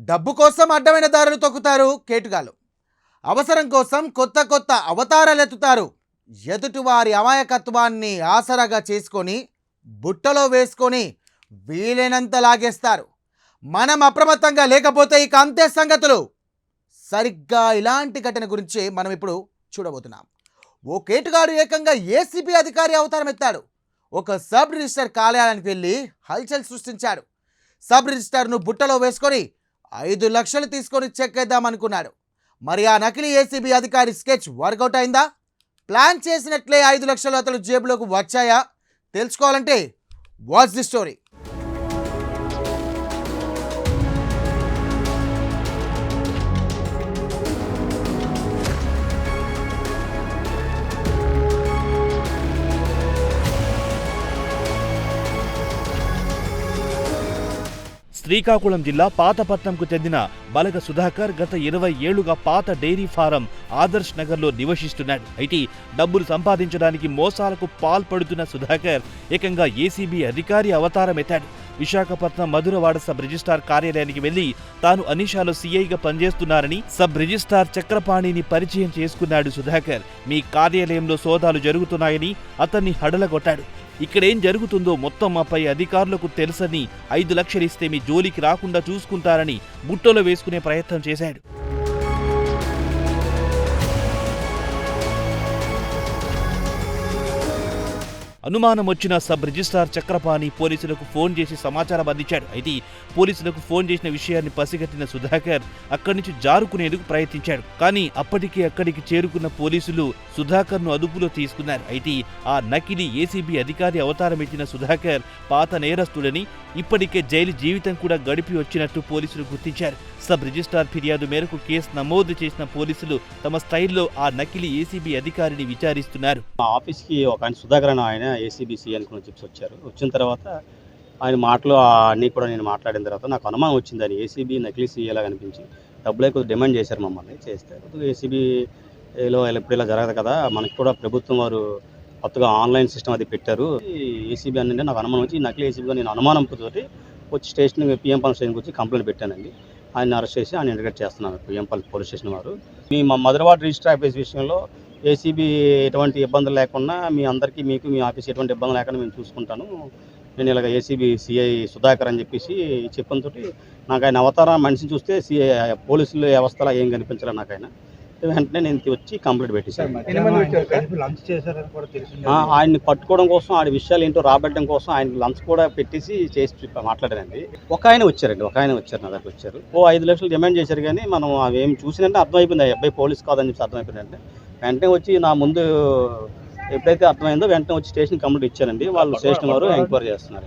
డబ్బు కోసం అడ్డమైన దారులు తొక్కుతారు కేటుగాలు. అవసరం కోసం కొత్త కొత్త అవతారాలెత్తుతారు. ఎదుటివారి అమాయకత్వాన్ని ఆసరాగా చేసుకొని బుట్టలో వేసుకొని వీలైనంత లాగేస్తారు. మనం అప్రమత్తంగా లేకపోతే ఇక అంతే సంగతులు. సరిగ్గా ఇలాంటి ఘటన గురించి మనం ఇప్పుడు చూడబోతున్నాం. ఓ కేటుగాడు ఏకంగా ఏసీబీ అధికారి అవతారం ఎత్తాడు. ఒక సబ్ రిజిస్టర్ కార్యాలయానికి వెళ్ళి హల్చల్ సృష్టించాడు. సబ్ రిజిస్టర్ను బుట్టలో వేసుకొని 5 లక్షలు తీసుకొని చెక్ వేద్దామనుకున్నాడు. మరి ఆ నకిలీ ఏసీబీ అధికారి స్కెచ్ వర్కౌట్ అయిందా? ప్లాన్ చేసినట్లే 5 లక్షలు అతను జేబులోకి వచ్చాయా? తెలుసుకోవాలంటే వాచ్ ది స్టోరీ. శ్రీకాకుళం జిల్లా పాతపట్నంకు చెందిన బలగ సుధాకర్ గత 20 ఏళ్లుగా పాత డైరీ ఫారం ఆదర్శ్ నగర్లో నివసిస్తున్నాడు. అయితే డబ్బులు సంపాదించడానికి మోసాలకు పాల్పడుతున్న సుధాకర్ ఏకంగా ఏసీబీ అధికారి అవతారం ఎత్తాడు. విశాఖపట్నం మధురవాడ సబ్ రిజిస్ట్రార్ కార్యాలయానికి వెళ్లి తాను అనీషాలో సీఐగా పనిచేస్తున్నారని సబ్ రిజిస్ట్రార్ చక్రపాణిని పరిచయం చేసుకున్నాడు సుధాకర్. మీ కార్యాలయంలో సోదాలు జరుగుతున్నాయని అతన్ని హడలగొట్టాడు. ఇక్కడేం జరుగుతుందో మొత్తం మాపై అధికారులకు తెలుసని 5 లక్షలు ఇస్తే మీ జోలికి రాకుండా చూసుకుంటారని బుట్టలో వేసుకునే ప్రయత్నం చేశాడు. అనుమానం వచ్చిన సబ్ రిజిస్ట్రార్ చక్రపాణి పోలీసులకు ఫోన్ చేసి సమాచారం అందించాడు. అయితే పోలీసులకు ఫోన్ చేసిన విషయాన్ని పసిగట్టిన సుధాకర్ అక్కడి నుంచి జారుకునేందుకు ప్రయత్నించాడు. కానీ అప్పటికే అక్కడికి చేరుకున్న పోలీసులు సుధాకర్ను అదుపులో తీసుకున్నారు. అయితే ఆ నకిలీ ఏసీబీ అధికారి అవతారం ఎత్తిన సుధాకర్ పాత నేరస్తుడని, ఇప్పటికే జైలు జీవితం కూడా గడిపి వచ్చినట్టు పోలీసులు గుర్తించారు. సబ్ రిజిస్ట్రార్ ఫిర్యాదు మేరకు కేసు నమోదు చేసిన పోలీసులు తమ స్టైల్లో ఆ నకిలీ ఏసీబీ అధికారిని విచారిస్తున్నారు. ఆఫీస్కి ఒక ఆయన సుధాకర్ ఆయన ఏసీబీసీ అనుకుని చెప్పి వచ్చారు. వచ్చిన తర్వాత ఆయన మాటలు అన్నీ కూడా నేను మాట్లాడిన తర్వాత నాకు అనుమానం వచ్చింది. ఆయన ఏసీబీ నకిలీ సీఏలా కనిపించి డబ్బులే కొద్దిగా డిమాండ్ చేశారు మమ్మల్ని. చేస్తే ఏసీబీలో ఇప్పుడు ఇలా జరగదు కదా, మనకి కూడా ప్రభుత్వం వారు కొత్తగా ఆన్లైన్ సిస్టమ్ అది పెట్టారు. ఏసీబీ అంటే నాకు అనుమానం వచ్చి నకిలీ ఏసీబీగా నేను అనుమానంతో వచ్చి స్టేషన్ పిఎంపల్లి స్టేషన్కి వచ్చి కంప్లైంట్ పెట్టానండి. ఆయన అరెస్ట్ చేసి ఆయన ఇంటిగ్రేట్ చేస్తున్నారు పిఎంపల్లి పోలీస్ స్టేషన్ వారు. మా మధురవాడ రిజిస్టర్ ఆఫీస్ విషయంలో ఏసీబీ ఎటువంటి ఇబ్బందులు లేకుండా మీ అందరికీ మీ ఆఫీస్ ఎటువంటి ఇబ్బంది లేకుండా మేము చూసుకుంటాను. నేను ఇలాగ ఏసీబీ సిఐ సుధాకర్ అని చెప్పేసి చెప్పడంతో నాకు ఆయన అవతారం మనిషిని చూస్తే పోలీసుల వ్యవస్థలో ఏం కనిపించాలి నాకు. ఆయన వెంటనే నేను వచ్చి కంప్లైంట్ పెట్టేశాను. ఆయన్ని పట్టుకోవడం కోసం, ఆడి విషయాలు ఏంటో రాబట్టడం కోసం ఆయన లంచ్ కూడా పెట్టేసి చేసి మాట్లాడారండి. ఒక ఆయన వచ్చారు నా దగ్గర వచ్చారు. 5 లక్షలు డిమాండ్ చేశారు. కానీ మనం అవి ఏమి చూసినంటే అర్థమైపోయింది, ఆ అబ్బాయి పోలీస్ కాదని చెప్పి అర్థమైపోయిందంటే వెంటనే వచ్చి నా ముందు ఎప్పుడైతే అర్థమైందో వెంటనే వచ్చి స్టేషన్ కంప్లైంట్ ఇచ్చారండి. వాళ్ళు స్టేషన్ వారు ఎంక్వైరీ చేస్తున్నారు.